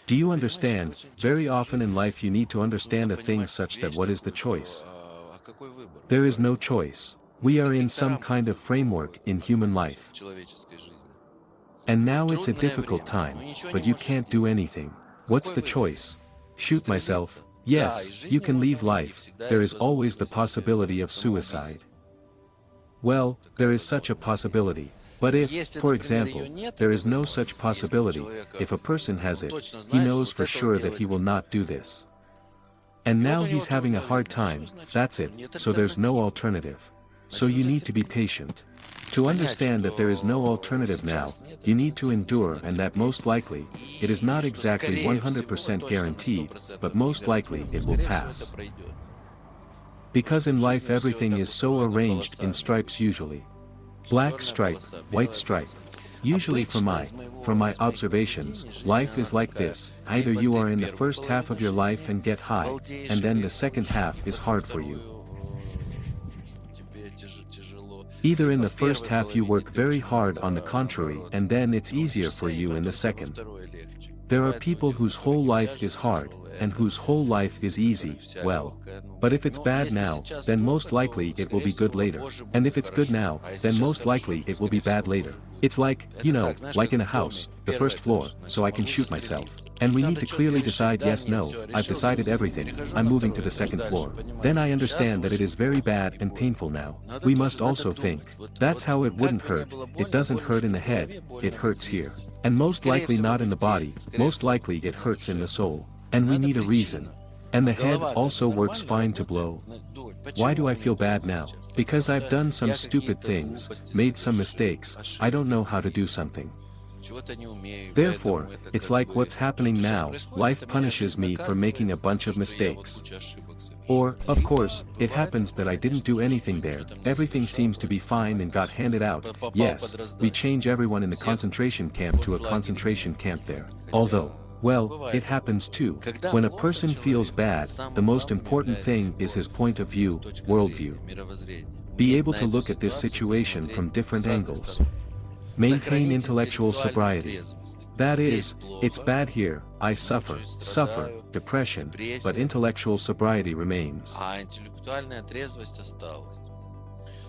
Do you understand? Very often in life you need to understand a thing such that what is the choice? There is no choice. We are in some kind of framework in human life. And now it's a difficult time, but you can't do anything. What's the choice? Shoot myself? Yes, you can leave life, there is always the possibility of suicide. Well, there is such a possibility. But if, for example, there is no such possibility, if a person has it, he knows for sure that he will not do this. And now he's having a hard time, that's it, so there's no alternative. So you need to be patient. To understand that there is no alternative now, you need to endure, and that most likely, it is not exactly 100% guaranteed, but most likely it will pass. Because in life everything is so arranged in stripes usually. Black stripe, white stripe. Usually from my observations, life is like this: either you are in the first half of your life and get high, and then the second half is hard for you. Either in the first half you work very hard, on the contrary, and then it's easier for you in the second. There are people whose whole life is hard, and whose whole life is easy, well. But if it's bad now, then most likely it will be good later. And if it's good now, then most likely it will be bad later. It's like, like in a house, the first floor, so I can shoot myself. And we need to clearly decide yes, no, I've decided everything, I'm moving to the second floor. Then I understand that it is very bad and painful now. We must also think, that's how it wouldn't hurt, it doesn't hurt in the head, it hurts here. And most likely not in the body, most likely it hurts in the soul. And we need a reason. And the head also works fine to blow. Why do I feel bad now? Because I've done some stupid things, made some mistakes, I don't know how to do something. Therefore, it's like what's happening now, life punishes me for making a bunch of mistakes. Or, of course, it happens that I didn't do anything there, everything seems to be fine and got handed out. Yes, we change everyone in the concentration camp to a concentration camp there. Although, well, it happens too. When a person feels bad, the most important thing is his point of view, worldview. Be able to look at this situation from different angles. Maintain intellectual sobriety. That is, it's bad here, I suffer, depression, but intellectual sobriety remains.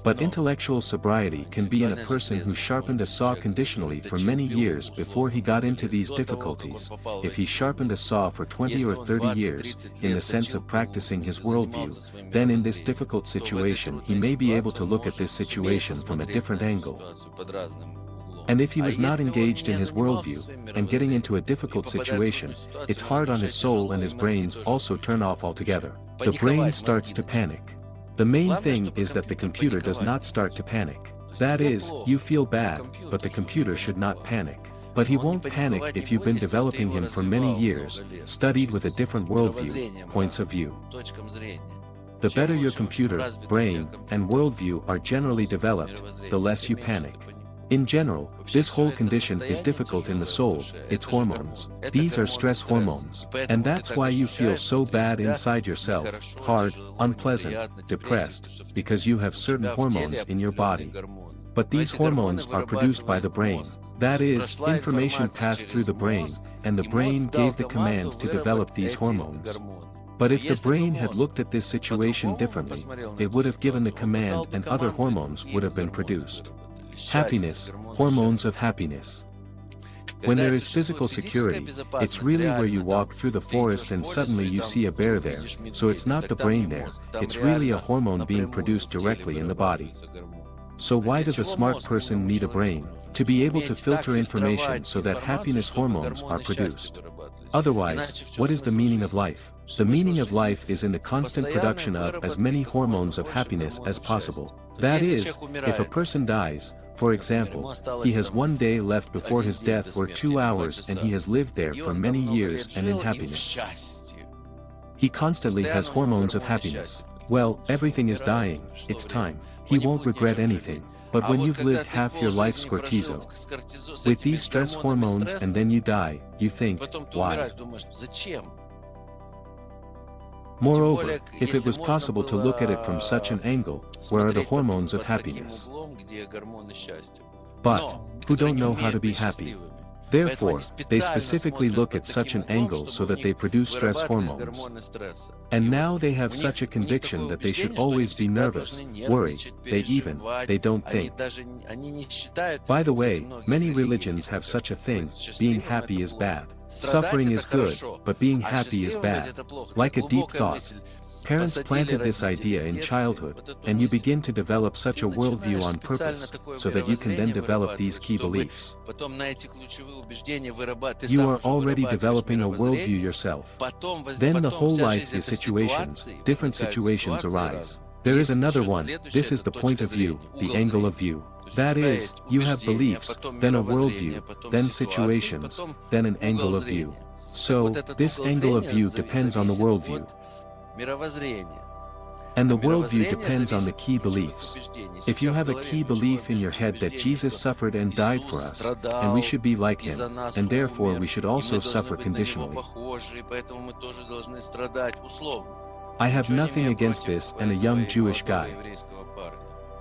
But intellectual sobriety can be in a person who sharpened a saw conditionally for many years before he got into these difficulties. If he sharpened a saw for 20 or 30 years, in the sense of practicing his worldview, then in this difficult situation he may be able to look at this situation from a different angle. And if he was not engaged in his worldview, and getting into a difficult situation, it's hard on his soul, and his brains also turn off altogether. The brain starts to panic. The main thing is that the computer does not start to panic. That is, you feel bad, but the computer should not panic. But he won't panic if you've been developing him for many years, studied with a different worldview, points of view. The better your computer, brain, and worldview are generally developed, the less you panic. In general, this whole condition is difficult in the soul, its hormones. These are stress hormones. And that's why you feel so bad inside yourself, hard, unpleasant, depressed, because you have certain hormones in your body. But these hormones are produced by the brain. That is, information passed through the brain, and the brain gave the command to develop these hormones. But if the brain had looked at this situation differently, it would have given the command and other hormones would have been produced. Happiness, hormones of happiness. When there is physical security, it's really where you walk through the forest and suddenly you see a bear there, so it's not the brain there, it's really a hormone being produced directly in the body. So why does a smart person need a brain? To be able to filter information so that happiness hormones are produced. Otherwise, what is the meaning of life? The meaning of life is in the constant production of as many hormones of happiness as possible. That is, if a person dies, for example, he has 1 day left before his death or 2 hours and he has lived there for many years and in happiness. He constantly has hormones of happiness. Well, everything is dying, it's time. He won't regret anything. But when you've lived half your life scortizo, with these stress hormones and then you die, you think, why? Moreover, if it was possible to look at it from such an angle, where are the hormones of happiness? But, who don't know how to be happy? Therefore, they specifically look at such an angle so that they produce stress hormones. And now they have such a conviction that they should always be nervous, worried, they don't think. By the way, many religions have such a thing: being happy is bad. Suffering is good, but being happy is bad. Like a deep thought. Parents planted this idea in childhood, and you begin to develop such a worldview on purpose, so that you can then develop these key beliefs. You are already developing a worldview yourself. Then the whole life is situations, different situations arise. There is another one: this is the point of view, the angle of view. That is, you have beliefs, then a worldview, then situations, then an angle of view. So, this angle of view depends on the worldview. And the worldview depends on the key beliefs. If you have a key belief in your head that Jesus suffered and died for us, and we should be like him, and therefore we should also suffer conditionally. I have nothing against this and a young Jewish guy.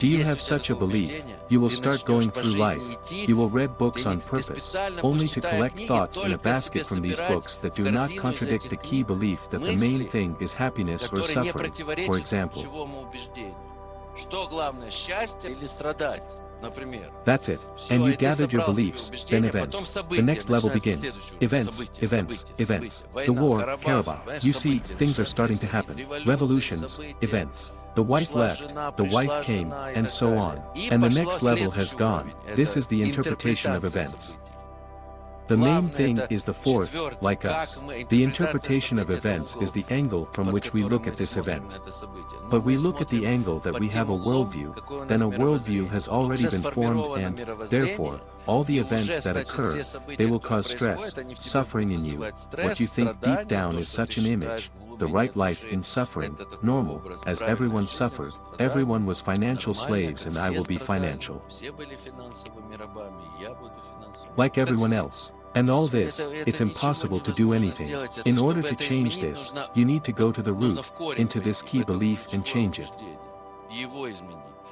Do you have such a belief, you will start going through life, you will read books on purpose, only to collect thoughts in a basket from these books that do not contradict the key belief that the main thing is happiness or suffering, for example. That's it, and you gathered your beliefs, then events. The next level begins. Events. The war, Karabakh. You see, things are starting to happen. Revolutions, events. The wife left, the wife came, and so on. And the next level has gone. This is the interpretation of events. The main thing is the fourth, like us. The interpretation of events is the angle from which we look at this event. But we look at the angle that we have a worldview, then a worldview has already been formed and, therefore, all the events that occur, they will cause stress, suffering in you. What you think deep down is such an image, the right life in suffering, normal, as everyone suffered, everyone was financial slaves and I will be financial. Like everyone else. And all this, it's impossible to do anything. In order to change this, you need to go to the root, into this key belief and change it.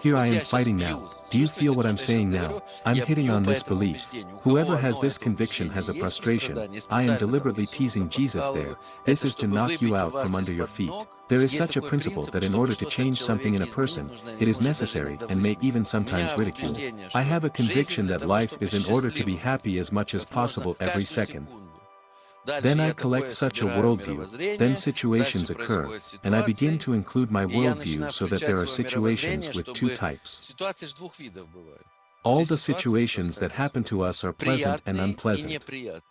Here I am fighting now. Do you feel what I'm saying now? I'm hitting on this belief. Whoever has this conviction has a frustration. I am deliberately teasing Jesus there. This is to knock you out from under your feet. There is such a principle that in order to change something in a person, it is necessary and may even sometimes ridicule. I have a conviction that life is in order to be happy as much as possible every second. Then I collect such a worldview, then situations occur, and I begin to include my worldview so that there are situations with two types. All the situations that happen to us are pleasant and unpleasant.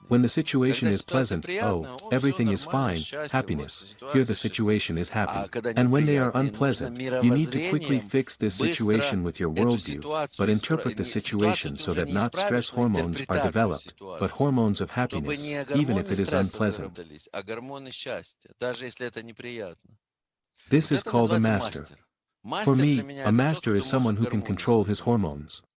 When the situation is pleasant, oh, everything is fine, happiness, here the situation is happy. And when they are unpleasant, you need to quickly fix this situation with your worldview, but interpret the situation so that not stress hormones are developed, but hormones of happiness, even if it is unpleasant. This is called a master. For me, a master is someone who can control his hormones.